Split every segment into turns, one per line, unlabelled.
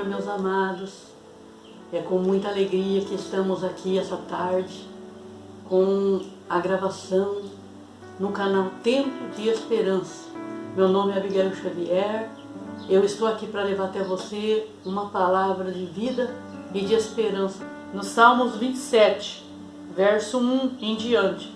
Senhor, meus amados. É com muita alegria que estamos aqui essa tarde com a gravação no canal Tempo de Esperança. Meu nome é Abigail Xavier. Eu estou aqui para levar até você uma palavra de vida e de esperança. No Salmos 27, verso 1 em diante.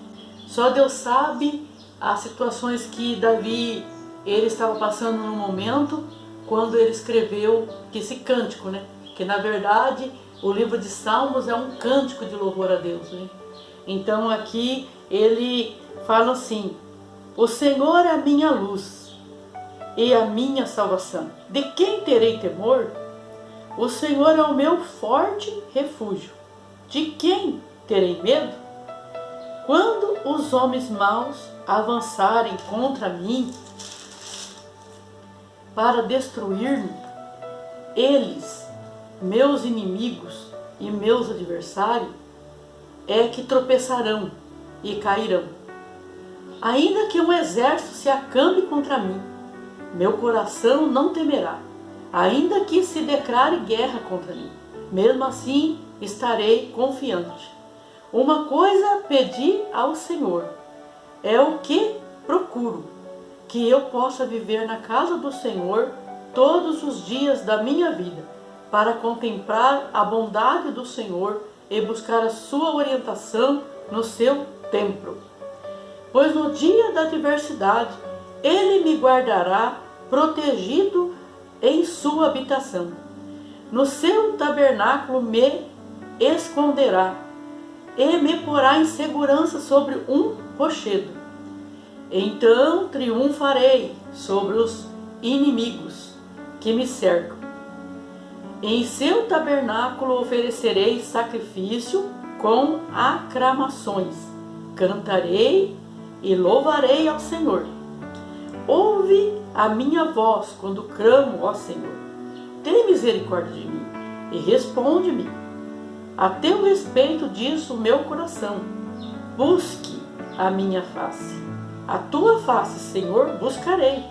Só Deus sabe as situações que Davi ele estava passando no momento quando ele escreveu esse cântico, né? Que na verdade o livro de Salmos é um cântico de louvor a Deus, né? Então aqui ele fala assim: o Senhor é a minha luz e a minha salvação. De quem terei temor? O Senhor é o meu forte refúgio. De quem terei medo? Quando os homens maus avançarem contra mim para destruir-me, eles, meus inimigos e meus adversários, é que tropeçarão e cairão. Ainda que um exército se acampe contra mim, meu coração não temerá. Ainda que se declare guerra contra mim, mesmo assim estarei confiante. Uma coisa pedi ao Senhor, é o que procuro, que eu possa viver na casa do Senhor todos os dias da minha vida, para contemplar a bondade do Senhor e buscar a sua orientação no seu templo. Pois no dia da adversidade, Ele me guardará protegido em sua habitação. No seu tabernáculo me esconderá e me porá em segurança sobre um rochedo. Então triunfarei sobre os inimigos que me cercam. Em seu tabernáculo oferecerei sacrifício com aclamações. Cantarei e louvarei ao Senhor. Ouve a minha voz quando clamo, ó Senhor. Tem misericórdia de mim e responde-me. A teu respeito diz o meu coração. Busque a minha face. A tua face, Senhor, buscarei.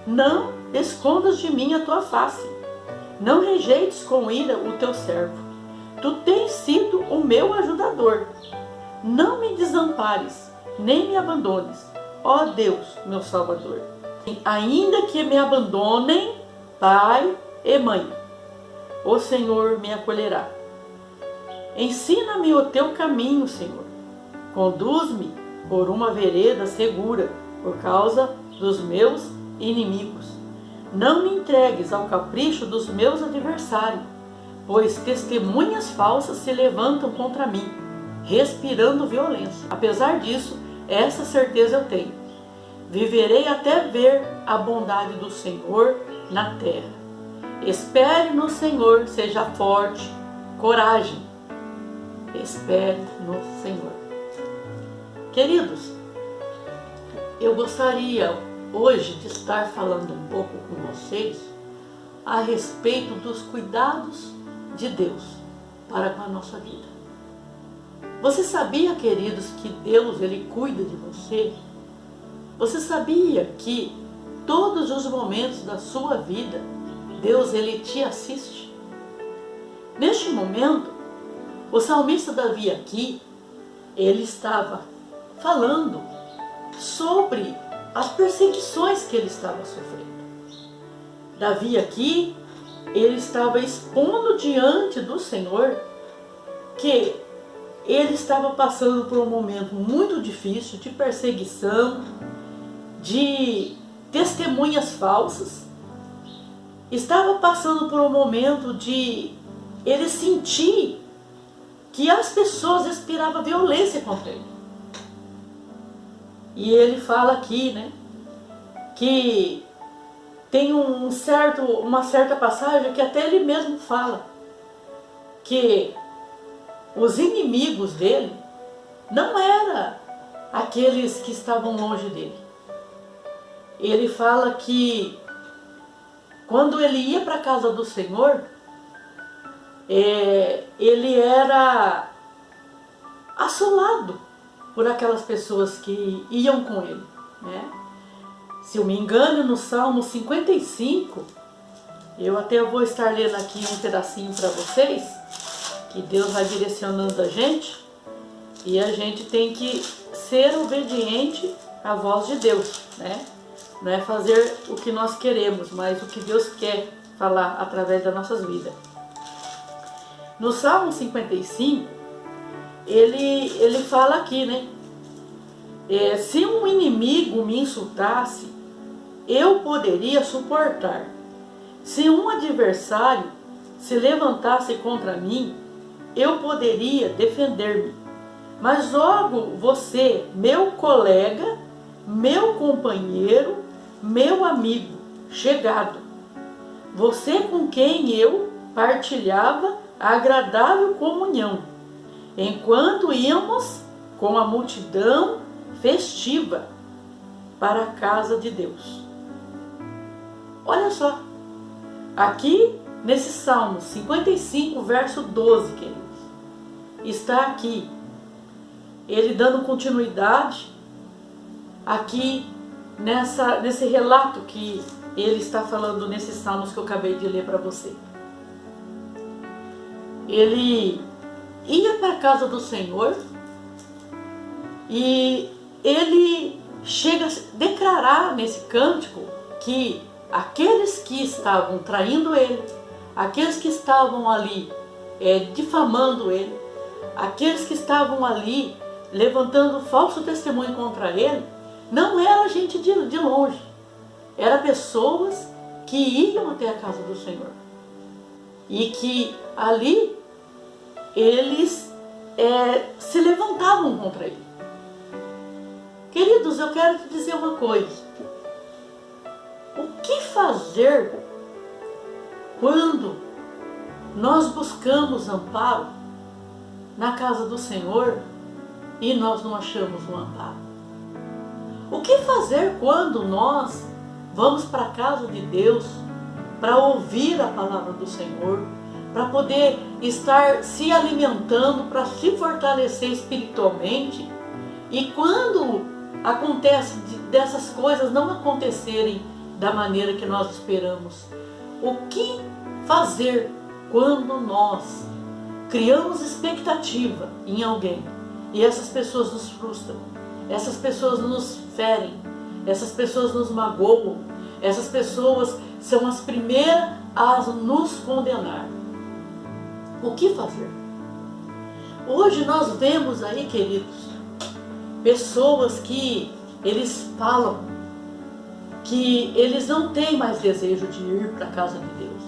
Não escondas de mim a tua face. Não rejeites com ira o teu servo. Tu tens sido o meu ajudador. Não me desampares, nem me abandones, ó Deus, meu Salvador. Ainda que me abandonem pai e mãe, o Senhor me acolherá. Ensina-me o teu caminho, Senhor. Conduz-me por uma vereda segura, por causa dos meus inimigos. Não me entregues ao capricho dos meus adversários, pois testemunhas falsas se levantam contra mim, respirando violência. Apesar disso, essa certeza eu tenho: viverei até ver a bondade do Senhor na terra. Espere no Senhor, seja forte, coragem. Espere no Senhor. Queridos, eu gostaria hoje de estar falando um pouco com vocês a respeito dos cuidados de Deus para com a nossa vida. Você sabia, queridos, que Deus ele cuida de você? Você sabia que todos os momentos da sua vida Deus ele te assiste? Neste momento, o salmista Davi aqui, ele estava falando sobre as perseguições que ele estava sofrendo. Davi aqui, ele estava expondo diante do Senhor que ele estava passando por um momento muito difícil de perseguição, de testemunhas falsas. Estava passando por um momento de ele sentir que as pessoas inspiravam violência contra ele. E ele fala aqui, né, que tem uma certa passagem que até ele mesmo fala que os inimigos dele não eram aqueles que estavam longe dele. Ele fala que quando ele ia para a casa do Senhor, ele era assolado por aquelas pessoas que iam com ele, né? Se eu me engano, no Salmo 55, Eu até vou estar lendo aqui um pedacinho para vocês, que Deus vai direcionando a gente, e a gente tem que ser obediente à voz de Deus, né? Não é fazer o que nós queremos, mas o que Deus quer falar através das nossas vidas. No Salmo 55, ele fala aqui, né? Se um inimigo me insultasse, eu poderia suportar. Se um adversário se levantasse contra mim, eu poderia defender-me. Mas logo você, meu colega, meu companheiro, meu amigo, chegado, você com quem eu partilhava a agradável comunhão, enquanto íamos com a multidão festiva para a casa de Deus. Olha só, aqui nesse Salmo 55, verso 12, queridos, está aqui, ele dando continuidade aqui nesse relato que ele está falando nesses salmos que eu acabei de ler para você. Ele ia para a casa do Senhor e ele chega a declarar nesse cântico que aqueles que estavam traindo ele, aqueles que estavam ali difamando ele, aqueles que estavam ali levantando falso testemunho contra ele, não era gente de longe, eram pessoas que iam até a casa do Senhor e que ali eles se levantavam contra ele. Queridos, eu quero te dizer uma coisa: o que fazer quando nós buscamos amparo na casa do Senhor e nós não achamos um amparo? O que fazer quando nós vamos para a casa de Deus para ouvir a palavra do Senhor, para poder estar se alimentando, para se fortalecer espiritualmente, e quando acontece dessas coisas não acontecerem da maneira que nós esperamos? O que fazer quando nós criamos expectativa em alguém e essas pessoas nos frustram, essas pessoas nos ferem, essas pessoas nos magoam, essas pessoas são as primeiras a nos condenar? O que fazer? Hoje nós vemos aí, queridos, pessoas que eles falam que eles não têm mais desejo de ir para a casa de Deus.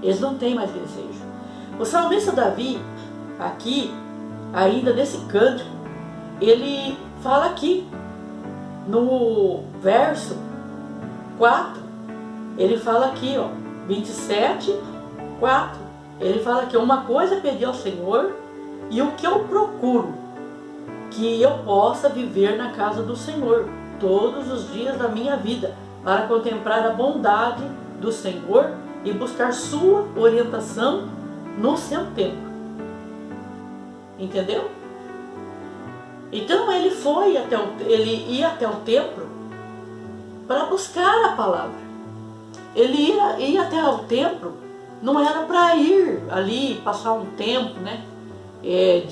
Eles não têm mais desejo. O salmista Davi, aqui, ainda nesse cântico, ele fala aqui, no verso 4, ele fala aqui, ó, 27, 4, ele fala que uma coisa pedi ao Senhor, e o que eu procuro, que eu possa viver na casa do Senhor todos os dias da minha vida, para contemplar a bondade do Senhor e buscar sua orientação no seu tempo. Entendeu? Então ele ia até o templo para buscar a palavra. Ele ia até o templo, não era para ir ali passar um tempo, né? Eu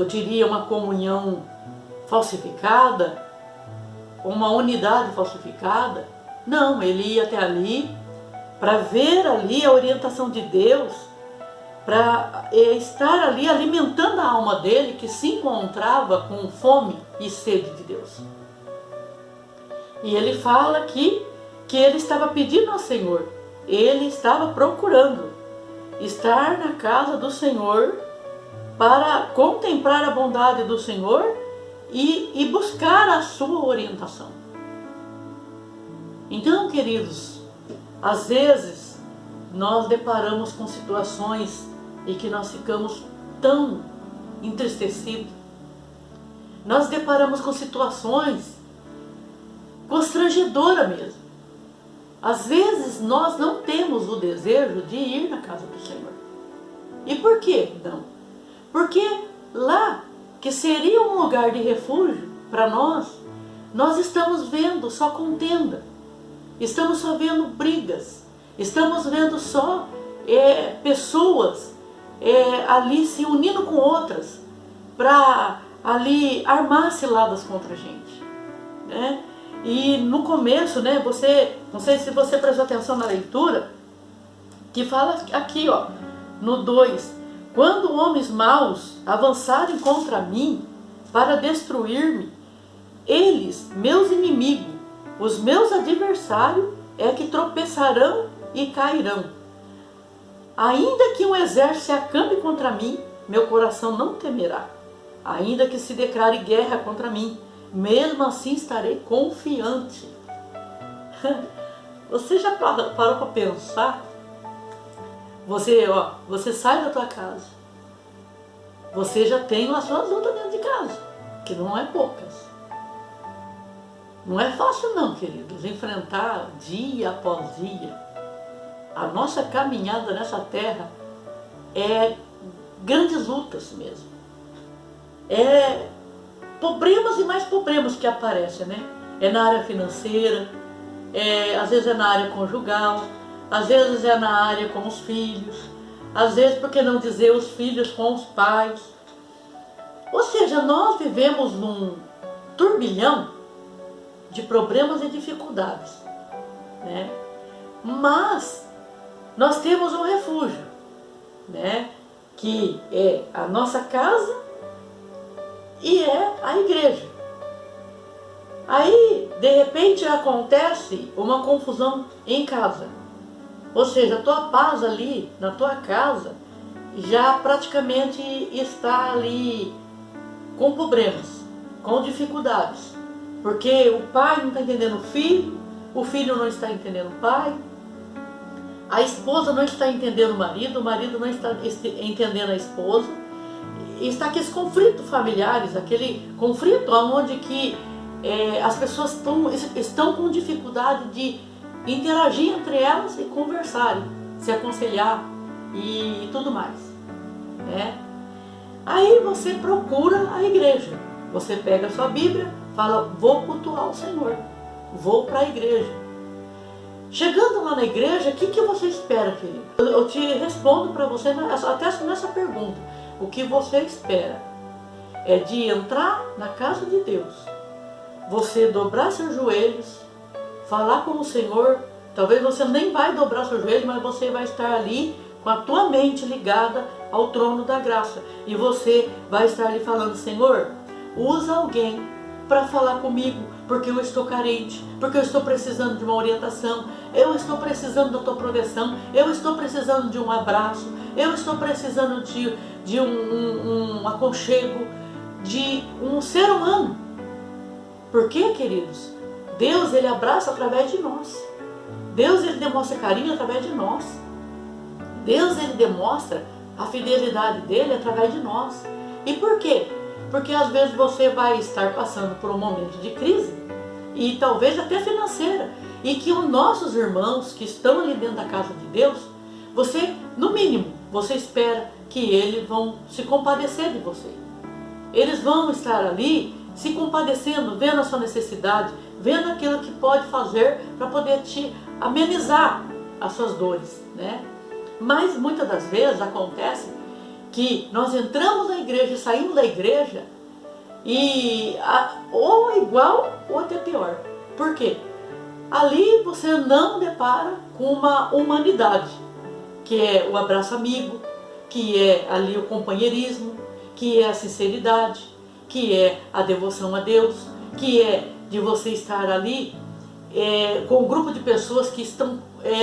diria uma comunhão falsificada, uma unidade falsificada. Não, ele ia até ali para ver ali a orientação de Deus, para estar ali alimentando a alma dele, que se encontrava com fome e sede de Deus. E ele fala aqui que ele estava pedindo ao Senhor, ele estava procurando estar na casa do Senhor para contemplar a bondade do Senhor e buscar a sua orientação. Então, queridos, às vezes nós deparamos com situações e que nós ficamos tão entristecidos. Nós deparamos com situações constrangedoras mesmo. Às vezes nós não temos o desejo de ir na casa do Senhor. E por quê? Não. Porque lá, que seria um lugar de refúgio para nós estamos vendo só contenda. estamos só vendo brigas, estamos vendo só pessoas ali se unindo com outras para ali armar ciladas contra a gente, né? E no começo, né, não sei se você prestou atenção na leitura, que fala aqui, ó, no 2: quando homens maus avançarem contra mim para destruir-me, eles, meus inimigos, os meus adversários, é que tropeçarão e cairão. Ainda que um exército se acampe contra mim, meu coração não temerá. Ainda que se declare guerra contra mim, mesmo assim estarei confiante. Você já parou para pensar? Você sai da tua casa, você já tem as suas lutas dentro de casa, que não é poucas. Não é fácil não, queridos, enfrentar dia após dia. A nossa caminhada nessa terra é grandes lutas mesmo. É problemas e mais problemas que aparecem, né? É na área financeira, às vezes é na área conjugal, às vezes é na área com os filhos, às vezes, por que não dizer, os filhos com os pais. Ou seja, nós vivemos num turbilhão de problemas e dificuldades, né? Mas nós temos um refúgio, né? Que é a nossa casa e é a igreja. Aí, de repente, acontece uma confusão em casa. Ou seja, a tua paz ali, na tua casa, já praticamente está ali com problemas, com dificuldades. Porque o pai não está entendendo o filho não está entendendo o pai, a esposa não está entendendo o marido não está entendendo a esposa. E está aqueles conflitos familiares, aquele conflito onde que as pessoas estão com dificuldade de interagir entre elas e conversarem, se aconselhar e tudo mais, né? Aí você procura a igreja, você pega a sua Bíblia, fala, vou cultuar o Senhor, vou para a igreja. Chegando lá na igreja, o que você espera, querido? Eu te respondo para você até nessa pergunta. O que você espera é de entrar na casa de Deus, você dobrar seus joelhos, falar com o Senhor. Talvez você nem vai dobrar seus joelhos, mas você vai estar ali com a tua mente ligada ao trono da graça. E você vai estar ali falando, Senhor, usa alguém para falar comigo, porque eu estou carente, porque eu estou precisando de uma orientação, eu estou precisando da tua proteção, eu estou precisando de um abraço, eu estou precisando de um aconchego, de um ser humano. Por quê, queridos? Deus, Ele abraça através de nós. Deus, Ele demonstra carinho através de nós. Deus, Ele demonstra a fidelidade dEle através de nós. E por quê? Porque às vezes você vai estar passando por um momento de crise, e talvez até financeira, e que os nossos irmãos que estão ali dentro da casa de Deus, você, no mínimo, você espera que eles vão se compadecer de você. Eles vão estar ali se compadecendo, vendo a sua necessidade, vendo aquilo que pode fazer para poder te amenizar as suas dores, né? Mas muitas das vezes acontece que nós entramos na igreja e saímos da igreja e ou é igual ou até pior. Por quê? Ali você não depara com uma humanidade, que é o abraço amigo, que é ali o companheirismo, que é a sinceridade, que é a devoção a Deus, que é de você estar ali com um grupo de pessoas que estão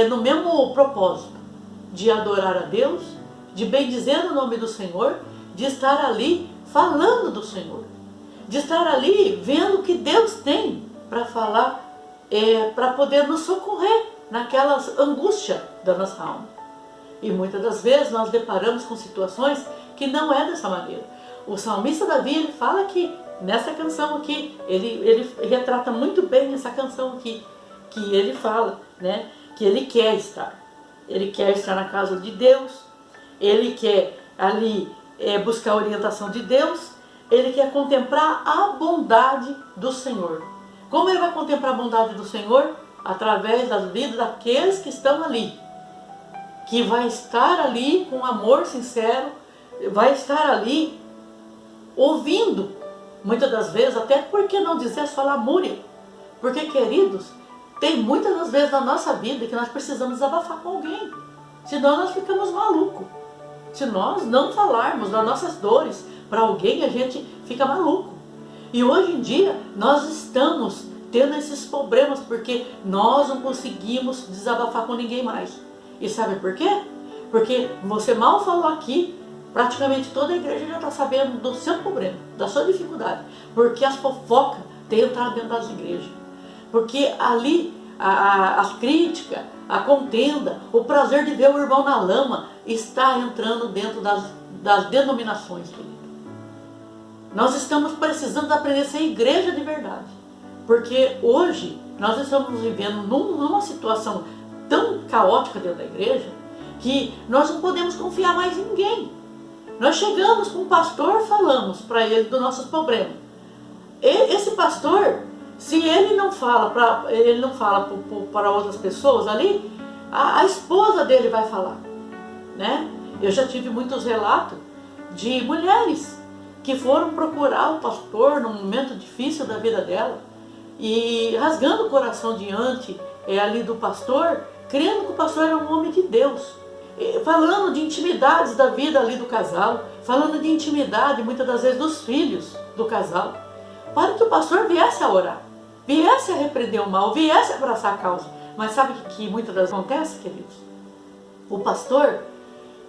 no mesmo propósito, de adorar a Deus, de bendizer o nome do Senhor, de estar ali falando do Senhor, de estar ali vendo o que Deus tem para falar, para poder nos socorrer naquelas angústias da nossa alma. E muitas das vezes nós deparamos com situações que não é dessa maneira. O salmista Davi, ele fala que nessa canção aqui, ele retrata muito bem essa canção aqui, que ele fala, né, que ele quer estar. Ele quer estar na casa de Deus, ele quer ali buscar a orientação de Deus, ele quer contemplar a bondade do Senhor. Como ele vai contemplar a bondade do Senhor? através das vidas daqueles que estão ali, que vai estar ali com amor sincero, vai estar ali ouvindo, muitas das vezes, até por que não dizer só lamúria? Porque, queridos, tem muitas das vezes na nossa vida que nós precisamos desabafar com alguém, senão nós ficamos malucos. Se nós não falarmos das nossas dores para alguém, a gente fica maluco. E hoje em dia nós estamos tendo esses problemas porque nós não conseguimos desabafar com ninguém mais. E sabe por quê? Porque você mal falou aqui, praticamente toda a igreja já está sabendo do seu problema, da sua dificuldade. Porque as fofocas têm entrado dentro das igrejas. Porque ali as críticas, a contenda, o prazer de ver o irmão na lama está entrando dentro das denominações, querido. Nós estamos precisando aprender a ser igreja de verdade. Porque hoje nós estamos vivendo numa situação tão caótica dentro da igreja que nós não podemos confiar mais em ninguém. Nós chegamos com um pastor, falamos para ele dos nossos problemas. Esse pastor, se ele não fala para outras pessoas ali, a esposa dele vai falar, né? Eu já tive muitos relatos de mulheres que foram procurar o pastor num momento difícil da vida dela e rasgando o coração diante ali do pastor, crendo que o pastor era um homem de Deus, falando de intimidades da vida ali do casal, falando de intimidade muitas das vezes dos filhos do casal, para que o pastor viesse a orar, viesse a repreender o mal, viesse a abraçar a causa. Mas sabe o que muitas das vezes acontece, queridos? O pastor,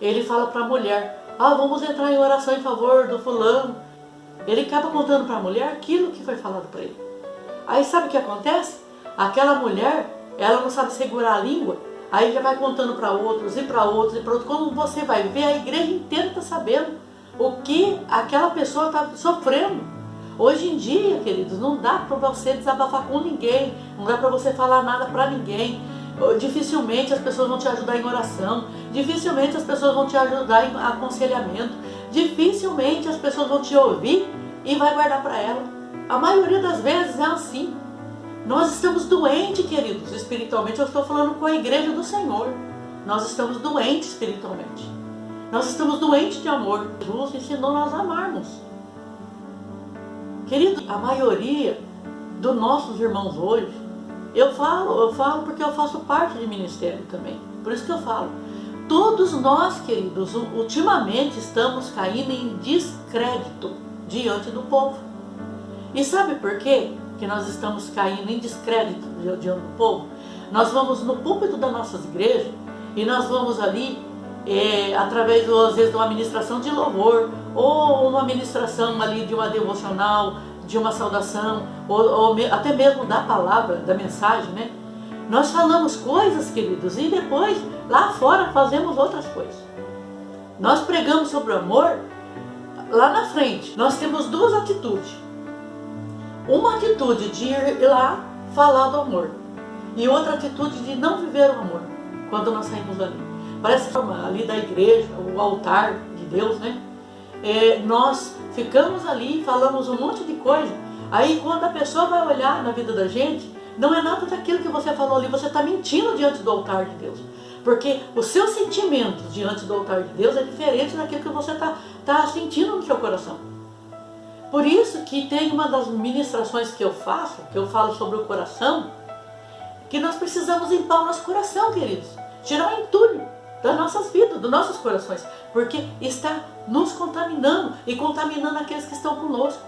ele fala para a mulher, vamos entrar em oração em favor do fulano. Ele acaba contando para a mulher aquilo que foi falado para ele. Aí sabe o que acontece? Aquela mulher, ela não sabe segurar a língua, aí já vai contando para outros e para outros e para outros. Quando você vai ver, a igreja inteira está sabendo o que aquela pessoa está sofrendo. Hoje em dia, queridos, não dá para você desabafar com ninguém, não dá para você falar nada para ninguém. Dificilmente as pessoas vão te ajudar em oração, dificilmente as pessoas vão te ajudar em aconselhamento, dificilmente as pessoas vão te ouvir e vai guardar para ela. A maioria das vezes é assim. Nós estamos doentes, queridos, espiritualmente. Eu estou falando com a igreja do Senhor. Nós estamos doentes espiritualmente. Nós estamos doentes de amor. Jesus ensinou nós a amarmos. Querido, a maioria dos nossos irmãos hoje, eu falo porque eu faço parte de ministério também. Por isso que eu falo. Todos nós, queridos, ultimamente estamos caindo em descrédito diante do povo. E sabe por quê que nós estamos caindo em descrédito diante do povo? Nós vamos no púlpito das nossas igrejas e nós vamos ali, através, às vezes, de uma ministração de louvor, ou uma ministração ali de uma devocional, de uma saudação, ou até mesmo da palavra, da mensagem, né? Nós falamos coisas, queridos, e depois, lá fora, fazemos outras coisas. Nós pregamos sobre o amor, lá na frente, nós temos duas atitudes. Uma atitude de ir lá falar do amor, e outra atitude de não viver o amor, quando nós saímos dali. Parece que ali da igreja, o altar de Deus, né? Nós ficamos ali, falamos um monte de coisa. Aí quando a pessoa vai olhar na vida da gente, não é nada daquilo que você falou ali. Você está mentindo diante do altar de Deus. Porque os seus sentimentos diante do altar de Deus é diferente daquilo que você está sentindo no seu coração. Por isso que tem uma das ministrações que eu faço, que eu falo sobre o coração, que nós precisamos limpar o nosso coração, queridos. Tirar o entulho das nossas vidas, dos nossos corações, porque está nos contaminando e contaminando aqueles que estão conosco.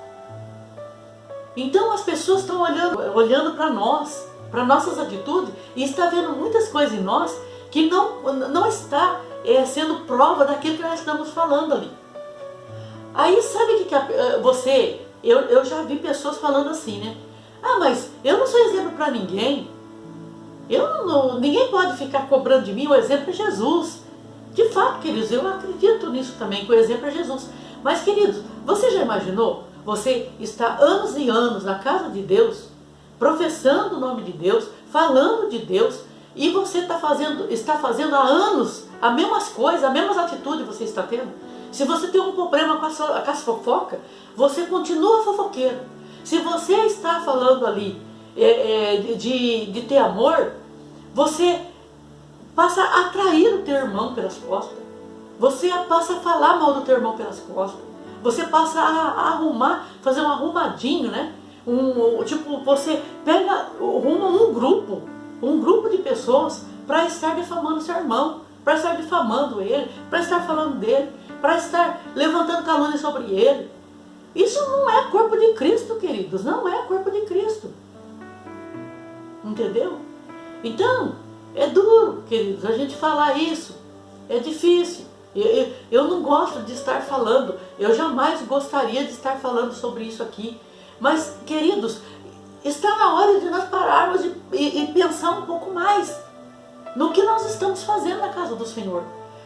Então as pessoas estão olhando para nós, para nossas atitudes, e está vendo muitas coisas em nós que não está sendo prova daquilo que nós estamos falando ali. Aí sabe o que eu já vi pessoas falando assim, né? Mas eu não sou exemplo para ninguém. Ninguém pode ficar cobrando de mim, o exemplo é Jesus. De fato, queridos, eu acredito nisso também, que o exemplo é Jesus. Mas, queridos, você já imaginou? Você está anos e anos na casa de Deus, professando o nome de Deus, falando de Deus, e você está fazendo há anos as mesmas coisas, as mesmas atitudes você está tendo. Se você tem um problema com as fofocas, você continua fofoqueiro. Se você está falando ali de ter amor, você passa a atrair o teu irmão pelas costas. Você passa a falar mal do teu irmão pelas costas. Você passa a arrumar, fazer um arrumadinho, né? Tipo, você arruma um grupo de pessoas para estar difamando seu irmão, para estar difamando ele, para estar falando dele, para estar levantando calúnia sobre ele. Isso não é corpo de Cristo, queridos, não é corpo de Cristo. Entendeu? Então, é duro, queridos, a gente falar isso, é difícil. Eu não gosto de estar falando, eu jamais gostaria de estar falando sobre isso aqui. Mas, queridos, está na hora de nós pararmos e pensar um pouco mais no que nós estamos fazendo na casa do Senhor.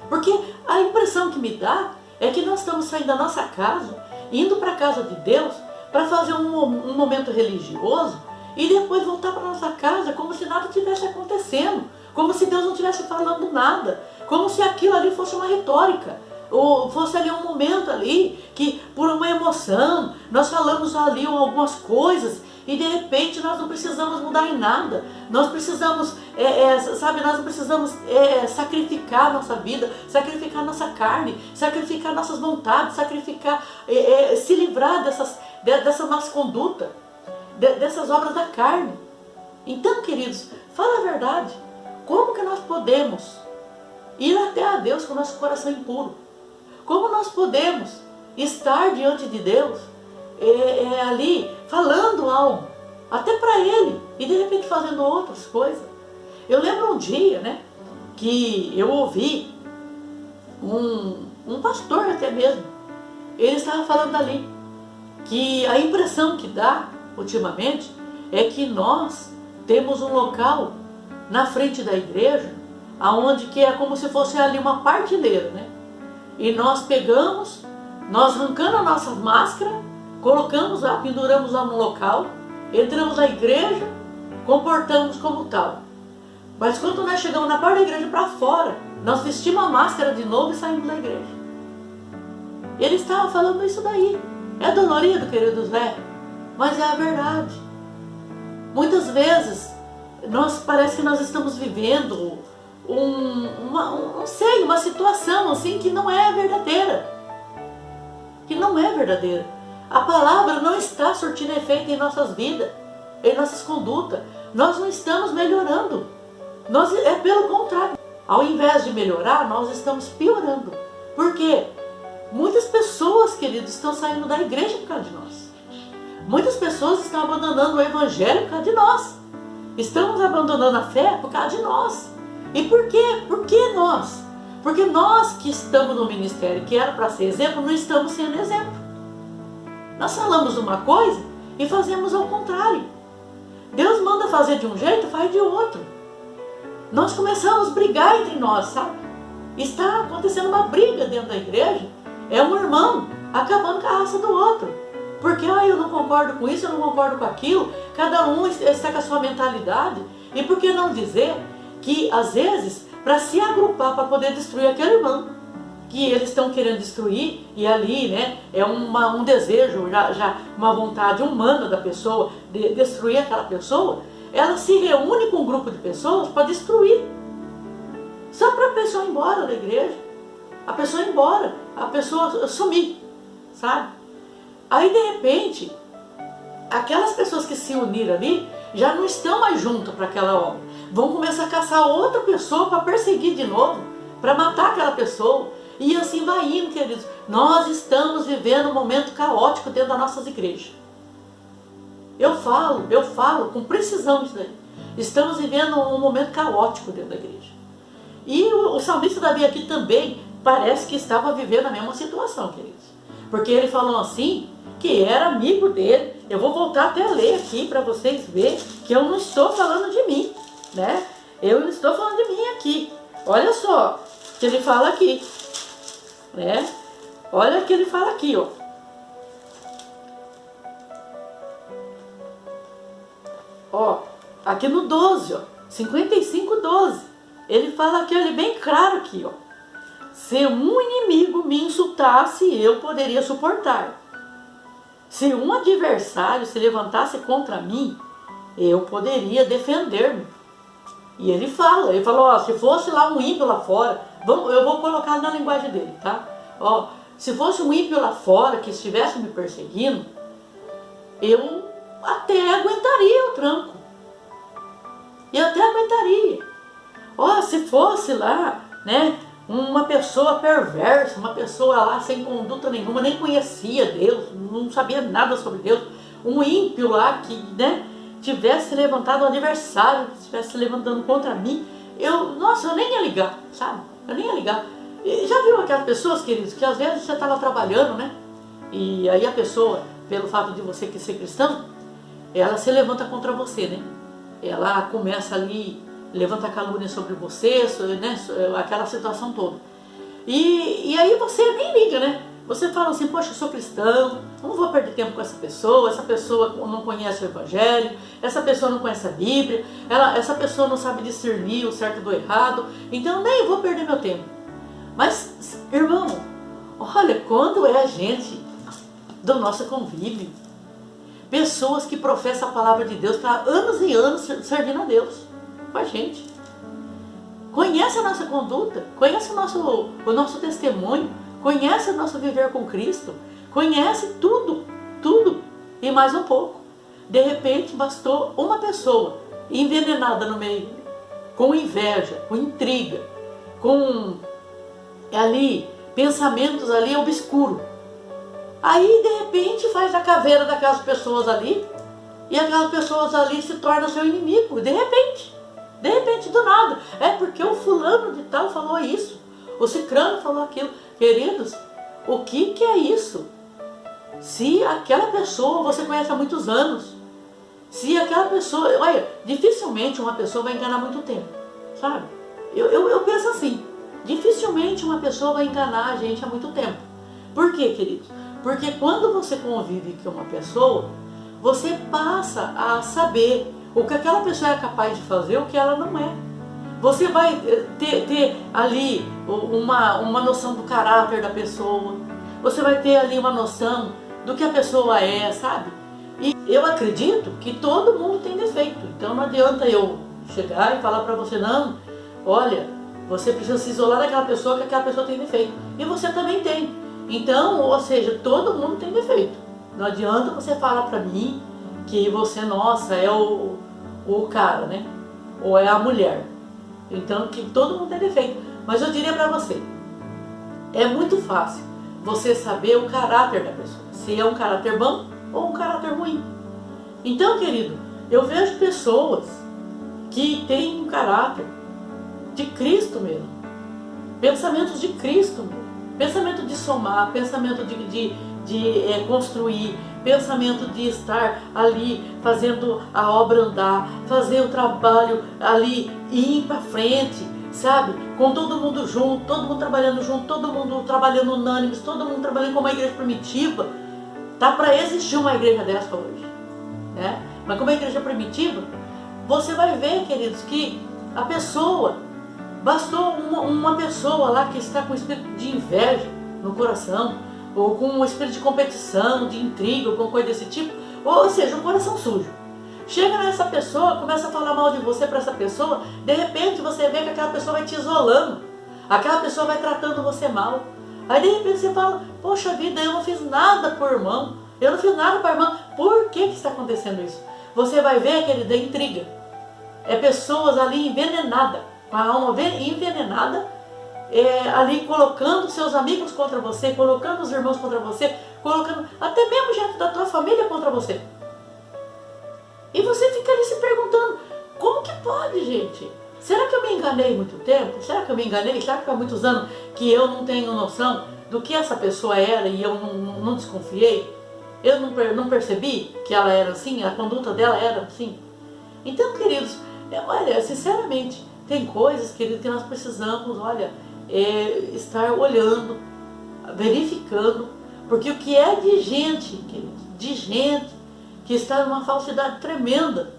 Porque a impressão que me dá é que nós estamos saindo da nossa casa, indo para a casa de Deus, para fazer um momento religioso e depois voltar para a nossa casa como se nada tivesse acontecendo, como se Deus não estivesse falando nada, como se aquilo ali fosse uma retórica, ou fosse ali um momento ali que por uma emoção nós falamos ali algumas coisas e de repente nós não precisamos mudar em nada. Nós precisamos, nós não precisamos sacrificar nossa vida, sacrificar nossa carne, sacrificar nossas vontades, sacrificar, se livrar dessa nossa conduta, dessas obras da carne. Então, queridos, fala a verdade. Como que nós podemos ir até a Deus com o nosso coração impuro? Como nós podemos estar diante de Deus ali falando algo, até para Ele, e de repente fazendo outras coisas? Eu lembro um dia, né, que eu ouvi um pastor até mesmo, ele estava falando ali, que a impressão que dá ultimamente é que nós temos um local na frente da igreja, aonde que é como se fosse ali uma partilheira, né? E nós pegamos, nós arrancando a nossa máscara, colocamos lá, penduramos lá no local, entramos na igreja, comportamos como tal. Mas quando nós chegamos na porta da igreja para fora, nós vestimos a máscara de novo e saímos da igreja. Ele estava falando isso daí. É dolorido, queridos, mas é a verdade. Muitas vezes, parece que nós estamos vivendo uma situação assim que não é verdadeira. Que não é verdadeira. A palavra não está surtindo efeito em nossas vidas, em nossas condutas. Nós não estamos melhorando. É pelo contrário. Ao invés de melhorar, nós estamos piorando. Por quê? Muitas pessoas, queridos, estão saindo da igreja por causa de nós. Muitas pessoas estão abandonando o evangelho por causa de nós. Estamos abandonando a fé por causa de nós. E por quê? Por que nós? Porque nós que estamos no ministério, que era para ser exemplo, não estamos sendo exemplo. Nós falamos uma coisa e fazemos ao contrário. Deus manda fazer de um jeito, faz de outro. Nós começamos a brigar entre nós, sabe? Está acontecendo uma briga dentro da igreja. É um irmão acabando com a raça do outro. Porque eu não concordo com isso, eu não concordo com aquilo. Cada um está com a sua mentalidade. E por que não dizer que, às vezes, para se agrupar, para poder destruir aquele irmão que eles estão querendo destruir, e ali, né, é um desejo, já uma vontade humana da pessoa de destruir aquela pessoa, ela se reúne com um grupo de pessoas para destruir. Só para a pessoa ir embora da igreja. A pessoa ir embora, a pessoa sumir, sabe? Aí, de repente, aquelas pessoas que se uniram ali já não estão mais juntas para aquela obra. Vão começar a caçar outra pessoa para perseguir de novo, para matar aquela pessoa. E assim vai indo, queridos. Nós estamos vivendo um momento caótico dentro das nossas igrejas. Eu falo com precisão isso daí. Estamos vivendo um momento caótico dentro da igreja. E o salmista Davi aqui também parece que estava vivendo a mesma situação, queridos. Porque ele falou assim, que era amigo dele. Eu vou voltar até a ler aqui para vocês verem que eu não estou falando de mim, né? Eu não estou falando de mim aqui. Olha só o que ele fala aqui, né? Olha o que ele fala aqui, ó. Ó, aqui no 12, ó, 55:12. Ele fala aqui, olha, bem claro aqui, ó. Se um inimigo me insultasse, eu poderia suportar. Se um adversário se levantasse contra mim, eu poderia defender-me. E ele falou, ó, se fosse lá um ímpio lá fora, eu vou colocar na linguagem dele, tá? Ó, se fosse um ímpio lá fora que estivesse me perseguindo, eu até aguentaria o tranco. Eu até aguentaria. Ó, se fosse lá, né, uma pessoa perversa, uma pessoa lá sem conduta nenhuma, nem conhecia Deus, não sabia nada sobre Deus, um ímpio lá que, né, tivesse levantado um adversário, que estivesse levantando contra mim, eu nem ia ligar, sabe? Eu nem ia ligar. E já viu aquelas pessoas, queridos, que às vezes você estava trabalhando, né? E aí a pessoa, pelo fato de você ser cristão, ela se levanta contra você, né? Ela começa ali, levanta calúnia sobre você, né? Aquela situação toda. E aí você nem liga, né? Você fala assim, poxa, eu sou cristão, não vou perder tempo com essa pessoa não conhece o Evangelho, essa pessoa não conhece a Bíblia, essa pessoa não sabe discernir o certo do errado, então nem vou perder meu tempo. Mas, irmão, olha, quando é a gente do nosso convívio, pessoas que professam a palavra de Deus para anos e anos servindo a Deus com a gente, conhece a nossa conduta, conhece o nosso testemunho, conhece o nosso viver com Cristo, conhece tudo, tudo e mais um pouco. De repente bastou uma pessoa envenenada no meio, com inveja, com intriga, com ali pensamentos ali obscuros. Aí de repente faz a caveira daquelas pessoas ali e aquelas pessoas ali se tornam seu inimigo, de repente, do nada. É porque o fulano de tal falou isso, o cicrano falou aquilo. Queridos, o que é isso? Se aquela pessoa você conhece há muitos anos, se aquela pessoa, olha, dificilmente uma pessoa vai enganar muito tempo, sabe? Eu penso assim, dificilmente uma pessoa vai enganar a gente há muito tempo. Por quê, queridos? Porque quando você convive com uma pessoa, você passa a saber o que aquela pessoa é capaz de fazer e o que ela não é. Você vai ter ali uma noção do caráter da pessoa. Você vai ter ali uma noção do que a pessoa é, sabe? E eu acredito que todo mundo tem defeito. Então não adianta eu chegar e falar para você, não, olha, você precisa se isolar daquela pessoa que aquela pessoa tem defeito. E você também tem. Então, ou seja, todo mundo tem defeito. Não adianta você falar para mim que você, nossa, é o cara, né? Ou é a mulher. Então, que todo mundo tem defeito. Mas eu diria para você, é muito fácil você saber o caráter da pessoa. Se é um caráter bom ou um caráter ruim. Então, querido, eu vejo pessoas que têm um caráter de Cristo mesmo. Pensamentos de Cristo mesmo. Pensamento de somar, pensamento de construir, pensamento de estar ali fazendo a obra andar, fazer o trabalho ali e ir para frente, sabe? Com todo mundo junto, todo mundo trabalhando junto, todo mundo trabalhando unânimes, todo mundo trabalhando como uma igreja primitiva. Tá para existir uma igreja dessa hoje, né? Mas como uma igreja primitiva, você vai ver, queridos, que a pessoa, bastou uma pessoa lá que está com espírito de inveja no coração, ou com um espírito de competição, de intriga, ou com coisa desse tipo, ou seja, um coração sujo. Chega nessa pessoa, começa a falar mal de você para essa pessoa, de repente você vê que aquela pessoa vai te isolando, aquela pessoa vai tratando você mal. Aí de repente você fala, poxa vida, eu não fiz nada por irmão, eu não fiz nada para irmão, por que está acontecendo isso? Você vai ver, querida, intriga. É pessoas ali envenenadas, com a alma envenenada, ali colocando seus amigos contra você, colocando os irmãos contra você, colocando até mesmo gente da tua família contra você. E você fica ali se perguntando, como que pode, gente? Será que eu me enganei muito tempo? Será que eu me enganei? Será que há muitos anos que eu não tenho noção do que essa pessoa era e eu não desconfiei? Eu não percebi que ela era assim, a conduta dela era assim? Então, queridos, olha, sinceramente, tem coisas, queridos, que nós precisamos, olha, estar olhando, verificando, porque o que é de gente, queridos, de gente que está numa falsidade tremenda,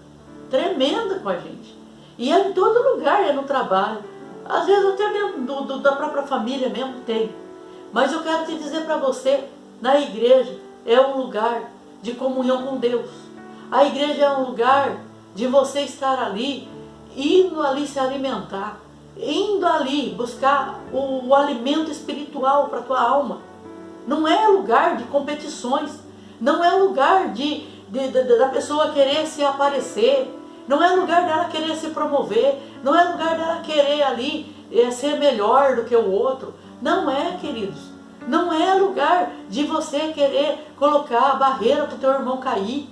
tremenda com a gente. E é em todo lugar, é no trabalho, às vezes até dentro da própria família mesmo tem. Mas eu quero te dizer para você, na igreja é um lugar de comunhão com Deus. A igreja é um lugar de você estar ali, indo ali se alimentar, indo ali buscar o alimento espiritual para a tua alma. Não é lugar de competições, não é lugar da pessoa querer se aparecer, não é lugar dela querer se promover, não é lugar dela querer ali ser melhor do que o outro. Não é, queridos. Não é lugar de você querer colocar a barreira para o teu irmão cair.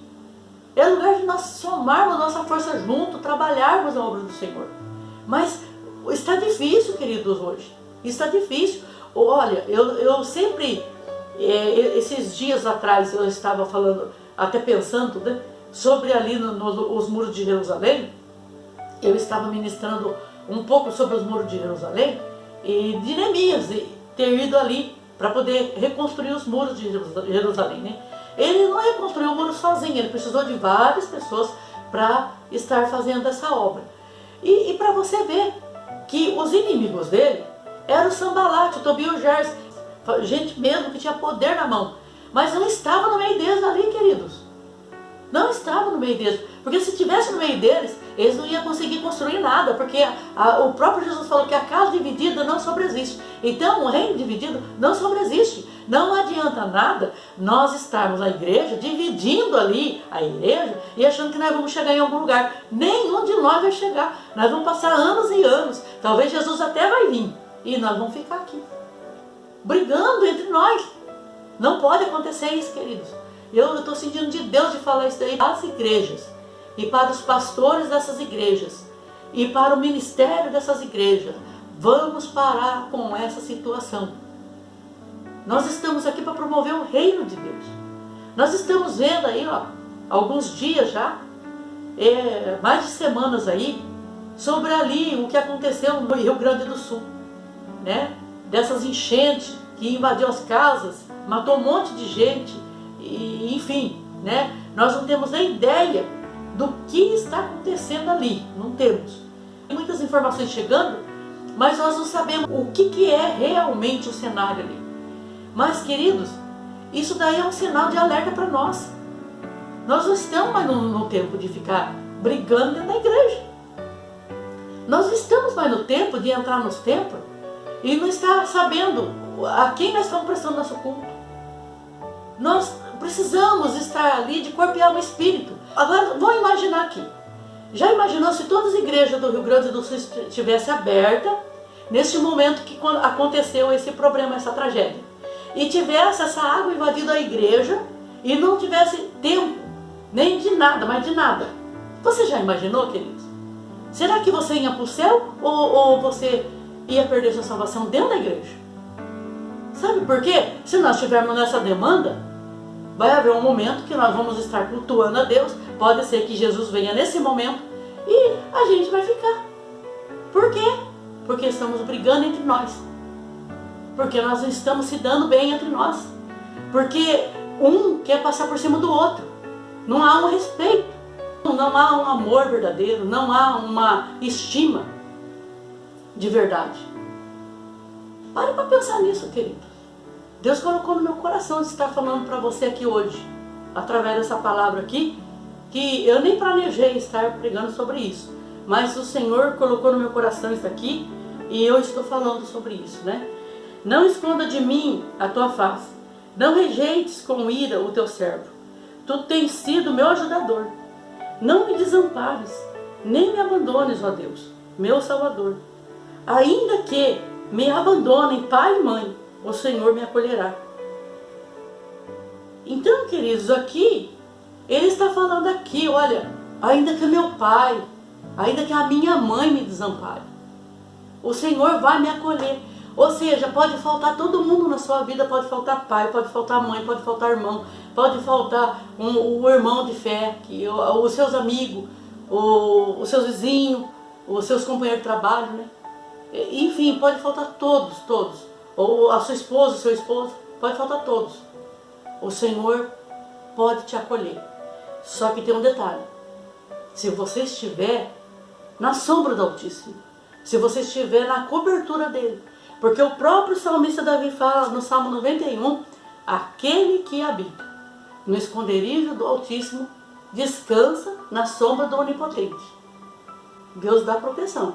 É lugar de nós somarmos nossa força junto, trabalharmos a obra do Senhor. Mas está difícil, queridos, hoje. Está difícil. Olha, eu sempre, esses dias atrás, eu estava falando, até pensando, né, sobre ali os muros de Jerusalém. Eu estava ministrando um pouco sobre os muros de Jerusalém e de Neemias, e ter ido ali para poder reconstruir os muros de Jerusalém, né? Ele não reconstruiu o muro sozinho, ele precisou de várias pessoas para estar fazendo essa obra. E para você ver que os inimigos dele eram o Sambalat, o Tobia e o Gers, gente mesmo que tinha poder na mão, mas não estava no meio deles ali, queridos. Não estava no meio deles, porque se estivesse no meio deles, eles não iam conseguir construir nada, porque o próprio Jesus falou que a casa dividida não sobreexiste. Então, o reino dividido não sobreexiste. Não adianta nada nós estarmos na igreja, dividindo ali a igreja e achando que nós vamos chegar em algum lugar. Nenhum de nós vai chegar. Nós vamos passar anos e anos. Talvez Jesus até vai vir e nós vamos ficar aqui, brigando entre nós. Não pode acontecer isso, queridos. Eu estou sentindo de Deus de falar isso daí para as igrejas, e para os pastores dessas igrejas, e para o ministério dessas igrejas. Vamos parar com essa situação. Nós estamos aqui para promover o reino de Deus. Nós estamos vendo aí, ó, alguns dias já, mais de semanas aí, sobre ali o que aconteceu no Rio Grande do Sul, né? Dessas enchentes que invadiu as casas, matou um monte de gente, e, enfim, né? Nós não temos nem ideia do que está acontecendo ali, não temos. Tem muitas informações chegando, mas nós não sabemos o que é realmente o cenário ali. Mas, queridos, isso daí é um sinal de alerta para nós. Nós não estamos mais no tempo de ficar brigando dentro da igreja. Nós não estamos mais no tempo de entrar nos templos e não estar sabendo a quem nós estamos prestando nosso culto. Nós precisamos estar ali de corpo e alma e espírito. Agora, vamos imaginar aqui. Já imaginou se todas as igrejas do Rio Grande do Sul estivessem abertas neste momento que aconteceu esse problema, essa tragédia? E tivesse essa água invadindo a igreja e não tivesse tempo, nem de nada, mas de nada. Você já imaginou, queridos? Será que você ia para o céu ou você ia perder sua salvação dentro da igreja? Sabe por quê? Se nós estivermos nessa demanda, vai haver um momento que nós vamos estar cultuando a Deus. Pode ser que Jesus venha nesse momento e a gente vai ficar. Por quê? Porque estamos brigando entre nós. Porque nós não estamos se dando bem entre nós. Porque um quer passar por cima do outro. Não há um respeito. Não há um amor verdadeiro. Não há uma estima de verdade. Pare para pensar nisso, querido. Deus colocou no meu coração de estar falando para você aqui hoje, através dessa palavra aqui, que eu nem planejei estar pregando sobre isso, mas o Senhor colocou no meu coração isso aqui e eu estou falando sobre isso, né? Não esconda de mim a tua face, não rejeites com ira o teu servo. Tu tens sido meu ajudador. Não me desampares, nem me abandones, ó Deus, meu Salvador. Ainda que me abandonem pai e mãe, o Senhor me acolherá. Então, queridos, aqui, ele está falando aqui, olha, ainda que meu pai, ainda que a minha mãe me desampare, o Senhor vai me acolher. Ou seja, pode faltar todo mundo na sua vida, pode faltar pai, pode faltar mãe, pode faltar irmão, pode faltar o irmão de fé, os seus amigos, os seus vizinhos, os seus companheiros de trabalho, né? Enfim, pode faltar todos. Ou a sua esposa, o seu esposo, pode faltar todos. O Senhor pode te acolher. Só que tem um detalhe. Se você estiver na sombra do Altíssimo, se você estiver na cobertura dele, porque o próprio salmista Davi fala no Salmo 91, aquele que habita no esconderijo do Altíssimo descansa na sombra do Onipotente. Deus dá proteção.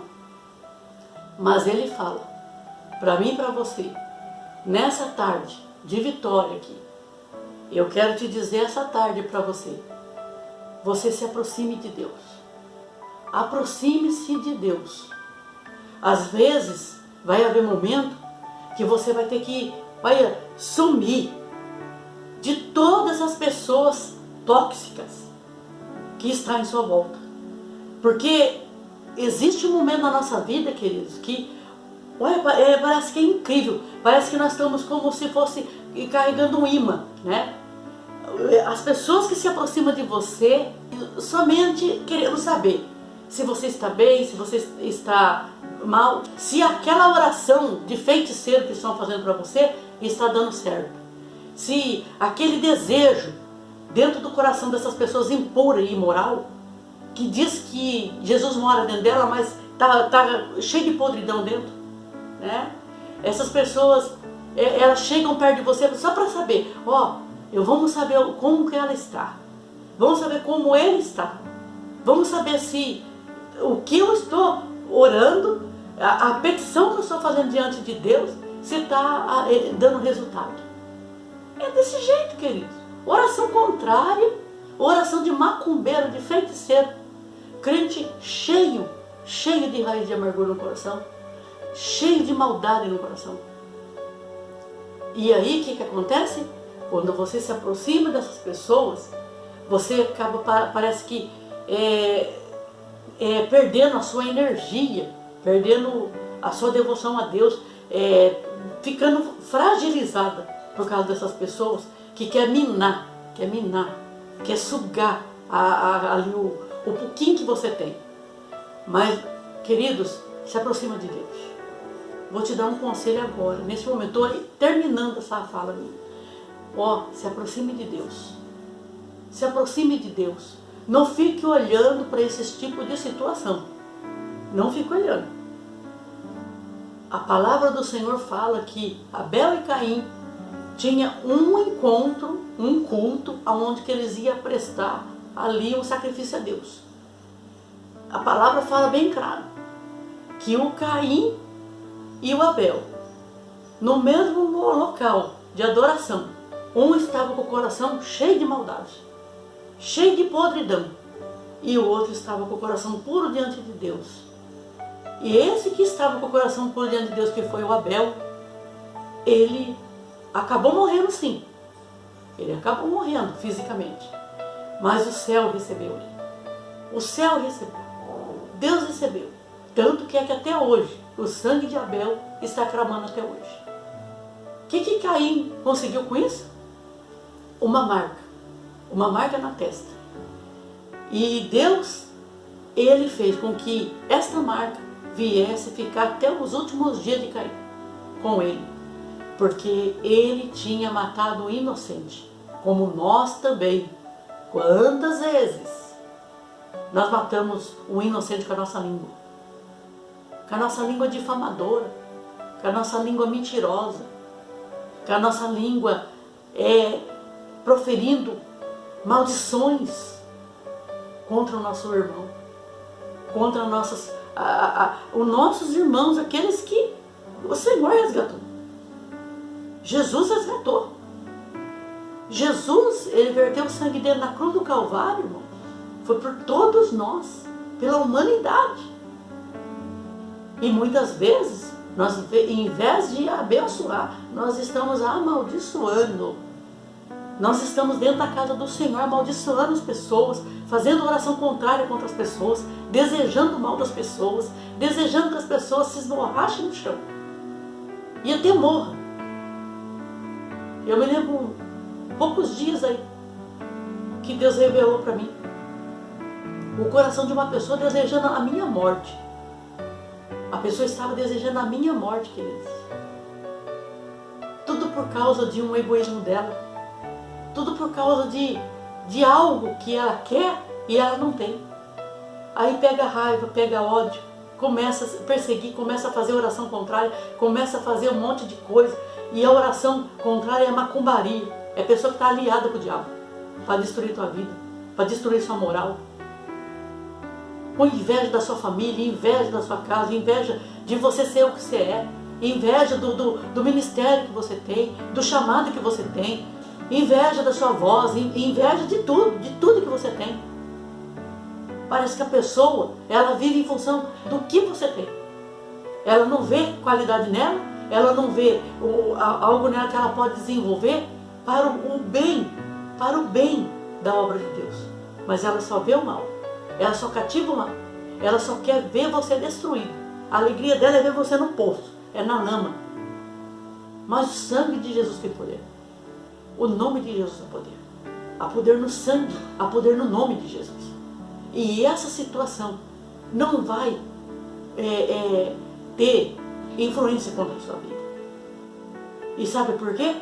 Mas Ele fala, para mim e para você, nessa tarde de vitória aqui, eu quero te dizer essa tarde para você, você se aproxime de Deus. Aproxime-se de Deus. Às vezes, vai haver momento que você vai ter que sumir de todas as pessoas tóxicas que estão em sua volta. Porque existe um momento na nossa vida, queridos, que parece que é incrível. Parece que nós estamos como se fosse carregando um imã, né? As pessoas que se aproximam de você somente querendo saber se você está bem, se você está mal, se aquela oração de feiticeiro que estão fazendo para você está dando certo, se aquele desejo dentro do coração dessas pessoas impura e imoral, que diz que Jesus mora dentro dela, mas tá cheio de podridão dentro, né? Essas pessoas, elas chegam perto de você só para saber, vamos saber como que ela está, vamos saber como ele está, vamos saber se o que eu estou orando, a petição que eu estou fazendo diante de Deus, se está dando resultado. É desse jeito, queridos. Oração contrária, oração de macumbeiro, de feiticeiro, crente cheio de raiz de amargura no coração, cheio de maldade no coração. E aí o que acontece? Quando você se aproxima dessas pessoas, você acaba, parece que perdendo a sua energia, perdendo a sua devoção a Deus, ficando fragilizada por causa dessas pessoas que quer minar, quer sugar ali o pouquinho que você tem. Mas, queridos, se aproxima de Deus. Vou te dar um conselho agora, nesse momento, estou terminando essa fala minha. Se aproxime de Deus. Se aproxime de Deus. Não fique olhando para esse tipo de situação. Não fique olhando. A palavra do Senhor fala que Abel e Caim tinham um encontro, um culto, onde que eles iam prestar ali um sacrifício a Deus. A palavra fala bem claro que o Caim e o Abel, no mesmo local de adoração, um estava com o coração cheio de maldade, cheio de podridão, e o outro estava com o coração puro diante de Deus. E esse que estava com o coração puro diante de Deus, que foi o Abel, ele acabou morrendo, sim. Ele acabou morrendo fisicamente, mas o céu recebeu ele. O céu recebeu. Deus recebeu. Tanto que até hoje, o sangue de Abel está clamando até hoje. O que Caim conseguiu com isso? Uma marca na testa. E Deus, ele fez com que esta marca viesse ficar até os últimos dias de Caim com ele, porque ele tinha matado o inocente, como nós também. Quantas vezes nós matamos o inocente com a nossa língua? Com a nossa língua difamadora, com a nossa língua mentirosa, com a nossa língua proferindo maldições contra o nosso irmão, contra os nossos irmãos, aqueles que o Senhor resgatou. Jesus resgatou. Jesus, ele verteu o sangue dele na cruz do Calvário, irmão. Foi por todos nós, pela humanidade. E muitas vezes, nós, em vez de abençoar, nós estamos amaldiçoando. Nós estamos dentro da casa do Senhor, amaldiçoando as pessoas, fazendo oração contrária contra as pessoas, desejando o mal das pessoas, desejando que as pessoas se esborrachem no chão e até morram. Eu me lembro poucos dias aí que Deus revelou para mim o coração de uma pessoa desejando a minha morte. A pessoa estava desejando a minha morte, queridos. Tudo por causa de um egoísmo dela. Tudo por causa de algo que ela quer e ela não tem. Aí pega raiva, pega ódio, começa a perseguir, começa a fazer oração contrária, começa a fazer um monte de coisa. E a oração contrária é macumbaria. É a pessoa que está aliada com o diabo para destruir tua vida. para destruir sua moral, com inveja da sua família, inveja da sua casa, inveja de você ser o que você é, inveja do ministério que você tem, do chamado que você tem, inveja da sua voz, inveja de tudo que você tem. Parece que a pessoa, ela vive em função do que você tem. Ela não vê qualidade nela, ela não vê algo nela que ela pode desenvolver para o bem da obra de Deus. Mas ela só vê o mal, ela só cativa o mal, ela só quer ver você destruído. A alegria dela é ver você no poço, é na lama. Mas o sangue de Jesus tem poder. O nome de Jesus tem poder. Há poder no sangue, há poder no nome de Jesus. E essa situação não vai ter influência contra a sua vida. E sabe por quê?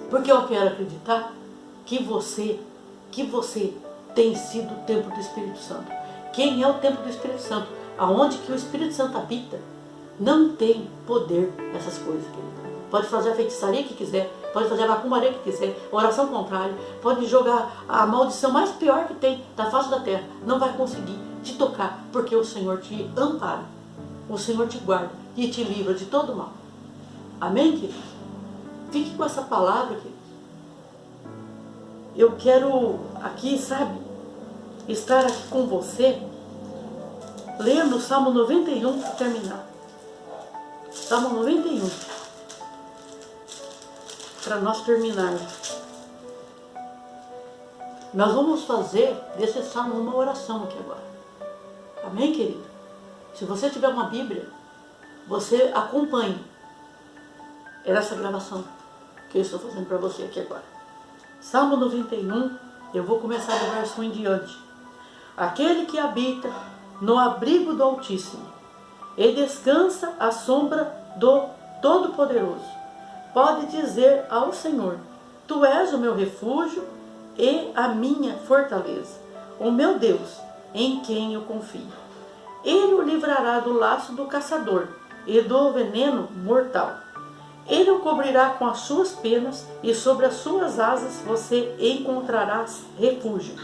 Porque eu quero acreditar que você tem sido o templo do Espírito Santo. Quem é o templo do Espírito Santo? Aonde que o Espírito Santo habita, não tem poder essas coisas, querido. Pode fazer a feitiçaria que quiser, pode fazer a macumbaria que quiser, oração contrária, pode jogar a maldição mais pior que tem da face da terra, não vai conseguir te tocar, porque o Senhor te ampara, o Senhor te guarda e te livra de todo mal. Amém, queridos? Fique com essa palavra, queridos. Eu quero aqui, sabe, estar aqui com você, lendo o Salmo 91 para terminar. Salmo 91. Para nós terminarmos. Nós vamos fazer desse salmo uma oração aqui agora. Amém, querido? Se você tiver uma Bíblia, você acompanhe essa gravação que eu estou fazendo para você aqui agora. Salmo 91, eu vou começar do verso 1 em diante. Aquele que habita no abrigo do Altíssimo e descansa à sombra do Todo-Poderoso, pode dizer ao Senhor: Tu és o meu refúgio e a minha fortaleza, o meu Deus, em quem eu confio. Ele o livrará do laço do caçador e do veneno mortal. Ele o cobrirá com as suas penas e sobre as suas asas você encontrará refúgio.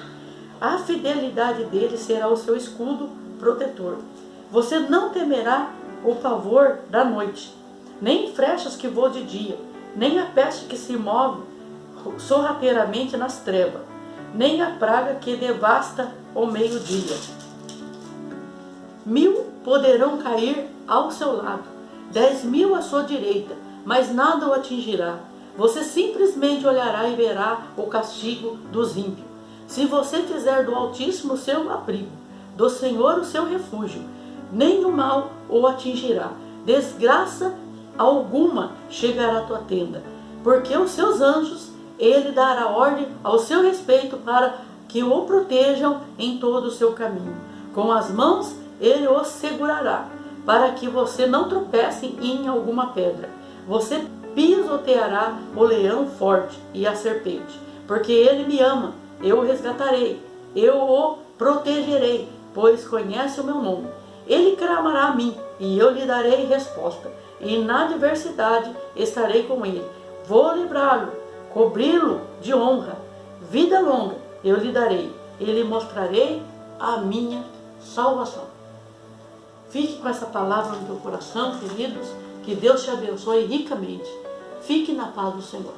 A fidelidade dele será o seu escudo protetor. Você não temerá o pavor da noite, nem flechas que voam de dia, nem a peste que se move sorrateiramente nas trevas, nem a praga que devasta o meio-dia. 1000 poderão cair ao seu lado, 10.000 à sua direita, mas nada o atingirá. Você simplesmente olhará e verá o castigo dos ímpios. Se você fizer do Altíssimo o seu abrigo, do Senhor o seu refúgio, nenhum mal o atingirá. Desgraça alguma chegará à tua tenda, porque os seus anjos ele dará ordem ao seu respeito para que o protejam em todo o seu caminho. Com as mãos ele o segurará, para que você não tropece em alguma pedra. Você pisoteará o leão forte e a serpente, porque ele me ama, eu o resgatarei, eu o protegerei, pois conhece o meu nome. Ele clamará a mim, e eu lhe darei resposta, e na adversidade estarei com ele. Vou livrá-lo, cobri-lo de honra, vida longa eu lhe darei, e lhe mostrarei a minha salvação. Fique com essa palavra no teu coração, queridos, que Deus te abençoe ricamente. Fique na paz do Senhor.